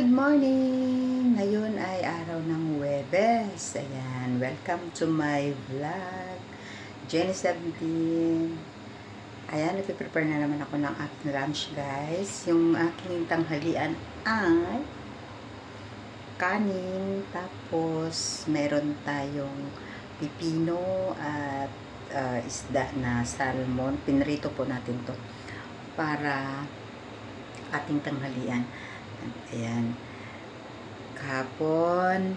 Good morning! Ngayon ay araw ng Huwebes. Ayan, welcome to my vlog. Jenny 17. Ayan, nagpiprepare na naman ako ng aking lunch, guys. Yung aking tanghalian ay kanin, tapos meron tayong pipino at isda na salmon. Pinrito po natin to para ating tanghalian. Ayan. Kahapon,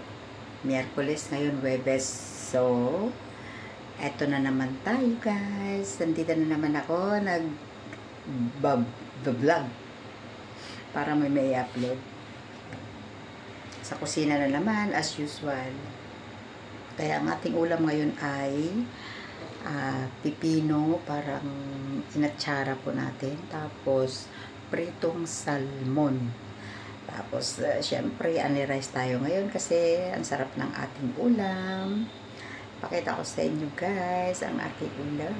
Miyerkules, ngayon Huwebes. So, eto na naman tayo, guys. Nandito na naman ako nag-vlog para may upload. Sa kusina na naman, as usual. Kaya ang ating ulam ngayon ay pipino, parang inatsara po natin. Tapos, pritong salmon. Tapos, syempre, ani-rice tayo ngayon kasi ang sarap ng ating ulam. Pakita ko sa inyo, guys, ang ating ulam.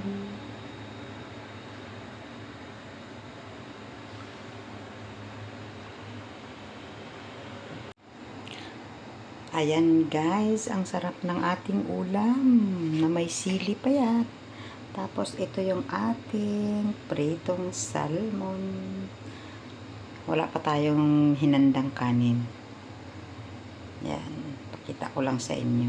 Ayan, guys, ang sarap ng ating ulam na may sili pa yan. Tapos, ito yung ating pritong salmon. Wala pa tayong hinandang kanin. Yan. Pakita ko lang sa inyo.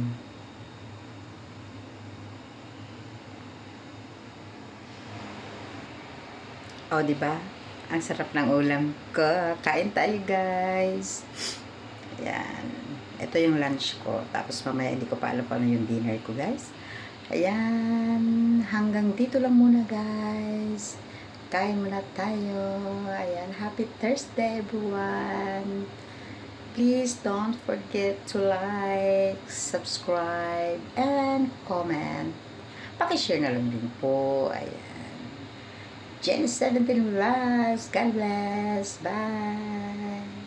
O, diba? Ang sarap ng ulam ko. Kain tayo, guys. Yan. Ito yung lunch ko. Tapos mamaya hindi ko pa alam kung ano yung dinner ko, guys. Ayan. Hanggang dito lang muna, guys. Kain muna tayo. Ayan, happy Thursday, everyone. Please don't forget to like, subscribe, and comment. Pakishare na lang din po. Ayan. Jenny 17 Vlogs. God bless. Bye.